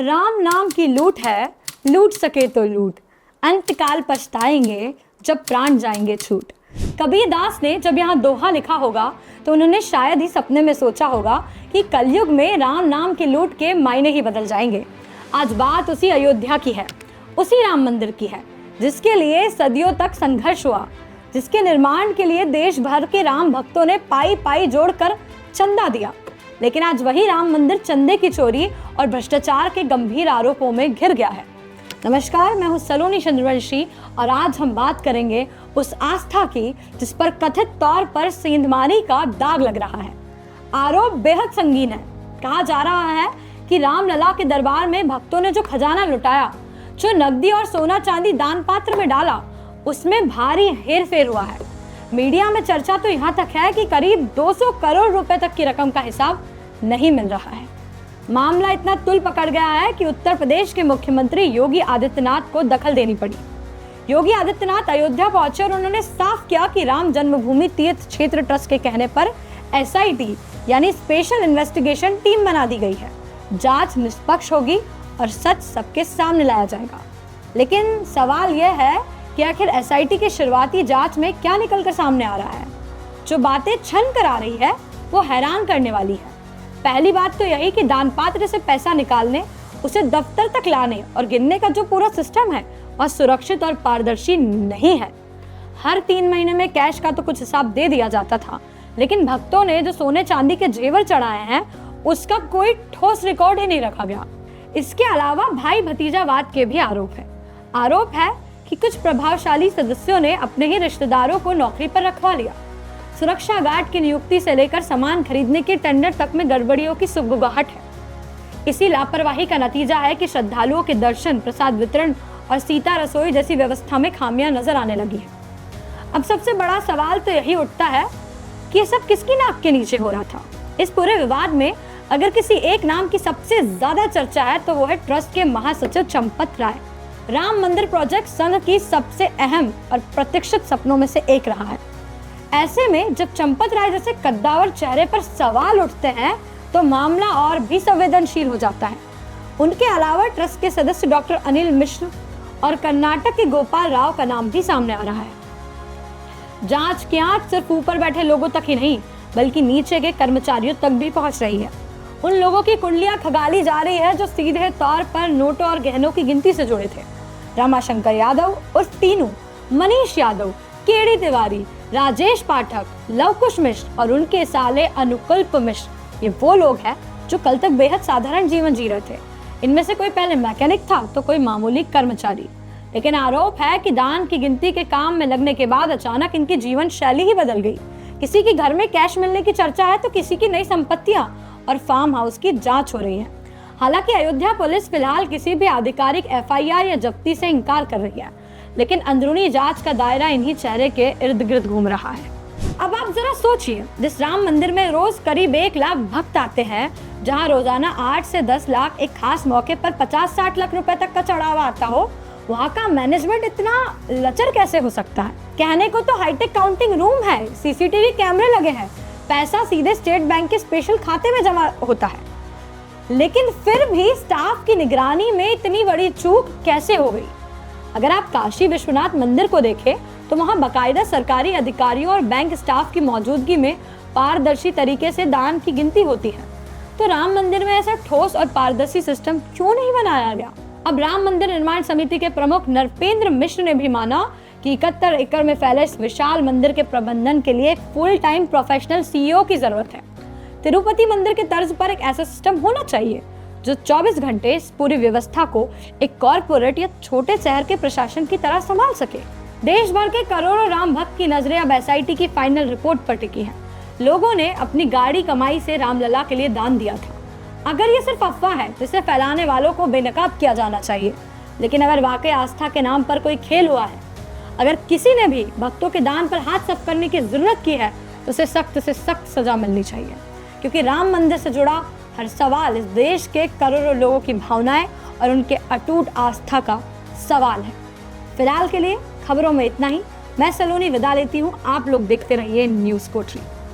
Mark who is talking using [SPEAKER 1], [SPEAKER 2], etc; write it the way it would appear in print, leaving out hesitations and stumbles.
[SPEAKER 1] राम नाम की लूट है, लूट सके तो लूट, अंतकाल पछताएंगे जब प्राण जाएंगे छूट। कबीर दास ने जब यहाँ दोहा लिखा होगा तो उन्होंने शायद ही सपने में सोचा होगा कि कलयुग में राम नाम की लूट के मायने ही बदल जाएंगे। आज बात उसी अयोध्या की है, उसी राम मंदिर की है, जिसके लिए सदियों तक संघर्ष हुआ, जिसके निर्माण के लिए देश भर के राम भक्तों ने पाई पाई जोड़कर चंदा दिया। लेकिन आज वही राम मंदिर चंदे की चोरी और भ्रष्टाचार के गंभीर आरोपों में घिर गया है। नमस्कार, मैं हूं सलोनी चंद्रवंशी और आज हम बात करेंगे उस आस्था की जिस पर कथित तौर पर सेंधमारी का दाग लग रहा है। आरोप बेहद संगीन है। कहा जा रहा है कि रामलला के दरबार में भक्तों ने जो खजाना लुटाया, जो नकदी और सोना चांदी दान पात्र में डाला, उसमें भारी हेरफेर हुआ है। मीडिया में चर्चा तो यहाँ तक है कि करीब 200 करोड़ रुपए तक की रकम का हिसाब नहीं मिल रहा है। मामला इतना तुल पकड़ गया है कि उत्तर प्रदेश के मुख्यमंत्री योगी आदित्यनाथ को दखल देनी पड़ी। योगी आदित्यनाथ अयोध्या पहुंचे और उन्होंने साफ किया कि राम जन्मभूमि तीर्थ क्षेत्र ट्रस्ट के कहने पर SIT यानी स्पेशल इन्वेस्टिगेशन टीम बना दी गई है। जांच निष्पक्ष होगी और सच सबके सामने लाया जाएगा। लेकिन सवाल यह है कि आखिर SIT की शुरुआती जांच में क्या निकलकर सामने आ रहा है। जो बातें छन कर आ रही है वो हैरान करने वाली है। पहली बात तो यही कि दान पात्र से पैसा निकालने, उसे दफ्तर तक लाने और गिनने का जो पूरा सिस्टम है वह सुरक्षित और पारदर्शी नहीं है। हर 3 महीने में कैश का तो कुछ हिसाब दे दिया जाता था, लेकिन भक्तों ने जो सोने चांदी के जेवर चढ़ाए हैं उसका कोई ठोस रिकॉर्ड ही नहीं रखा गया। इसके अलावा भाई भतीजावाद के भी आरोप है कि कुछ प्रभावशाली सदस्यों ने अपने ही रिश्तेदारों को नौकरी पर रखवा लिया। सुरक्षा गार्ड की नियुक्ति से लेकर सामान खरीदने के टेंडर तक में गड़बड़ियों की सुगबुगाहट है। इसी लापरवाही का नतीजा है कि श्रद्धालुओं के दर्शन, प्रसाद वितरण और सीता रसोई जैसी व्यवस्था में खामियां नजर आने लगी है। अब सबसे बड़ा सवाल तो यही उठता है कि ये सब किसकी नाक के नीचे हो रहा था। इस पूरे विवाद में अगर किसी एक नाम की सबसे ज्यादा चर्चा है तो वो है ट्रस्ट के महासचिव चंपत राय। राम मंदिर प्रोजेक्ट संघ की सबसे अहम और प्रतीक्षित सपनों में से एक रहा है। ऐसे में जब चंपत राय जैसे कद्दावर चेहरे पर सवाल उठते हैं तो मामला और भी संवेदनशील हो जाता है। उनके अलावा ट्रस्ट के सदस्य डॉक्टर अनिल मिश्र और कर्नाटक के गोपाल राव का नाम भी सामने आ रहा है। जांच की आंच सिर्फ ऊपर बैठे लोगों तक ही नहीं बल्कि नीचे के कर्मचारियों तक भी पहुंच रही है। उन लोगों की कुंडलियां खगाली जा रही है जो सीधे तौर पर नोटों और गहनों की गिनती से जुड़े थे। रमाशंकर यादव उर्फ तीनू, मनीष यादव, केडी तिवारी, राजेश पाठक, लवकुश मिश्र और उनके साले अनुकल्प मिश्र, ये वो लोग हैं जो कल तक बेहद साधारण जीवन जी रहे थे। इनमें से कोई पहले मैकेनिक था तो कोई मामूली कर्मचारी। लेकिन आरोप है कि दान की गिनती के काम में लगने के बाद अचानक इनकी जीवन शैली ही बदल गई। किसी के घर में कैश मिलने की चर्चा है तो किसी की नई संपत्तियां और फार्म हाउस की जांच हो रही है। हालांकि अयोध्या पुलिस फिलहाल किसी भी आधिकारिक FIR या जब्ती से इनकार कर रही है, लेकिन अंदरूनी जांच का दायरा इन्हीं चेहरे के इर्द गिर्द घूम रहा है। अब आप जरा सोचिए, जिस राम मंदिर में रोज करीब 1 लाख भक्त आते हैं, जहां रोजाना 8 से 10 लाख एक खास मौके पर 50-60 लाख रुपए तक का चढ़ावा आता हो, वहाँ का मैनेजमेंट इतना लचर कैसे हो सकता है। कहने को तो हाईटेक काउंटिंग रूम है, CCTV कैमरे लगे हैं, पैसा सीधे स्टेट बैंक के स्पेशल खाते में जमा होता है, लेकिन फिर भी स्टाफ की निगरानी में इतनी बड़ी चूक कैसे हो गई। अगर आप काशी विश्वनाथ मंदिर को देखें तो वहां बकायदा सरकारी अधिकारियों और बैंक स्टाफ की मौजूदगी में पारदर्शी तरीके से दान की गिनती होती है। तो राम मंदिर में ऐसा ठोस और पारदर्शी सिस्टम क्यों नहीं बनाया गया। अब राम मंदिर निर्माण समिति के प्रमुख नरपेंद्र मिश्र ने भी माना कि 71 एकड़ में फैले इस विशाल मंदिर के प्रबंधन के लिए फुल टाइम प्रोफेशनल CEO की जरूरत है। तिरुपति मंदिर के तर्ज पर एक ऐसा सिस्टम होना चाहिए जो 24 घंटे इस पूरी व्यवस्था को एक कॉर्पोरेट या छोटे शहर के प्रशासन की तरह संभाल सके। देश भर के करोड़ों राम भक्त की नजरें अब SIT की फाइनल रिपोर्ट पर टिकी हैं। लोगों ने अपनी गाड़ी कमाई से रामलला के लिए दान दिया था। अगर ये सिर्फ अफवाह है तो इसे फैलाने वालों को बेनकाब किया जाना चाहिए। लेकिन अगर वाकई आस्था के नाम पर कोई खेल हुआ है, अगर किसी ने भी भक्तों के दान पर हाथ साफ करने की जरूरत की है तो उसे सख्त से सख्त सजा मिलनी चाहिए, क्योंकि राम मंदिर से जुड़ा हर सवाल इस देश के करोड़ों लोगों की भावनाएं और उनके अटूट आस्था का सवाल है। फिलहाल के लिए खबरों में इतना ही। मैं सलोनी विदा लेती हूँ। आप लोग देखते रहिए न्यूज़ कोठरी।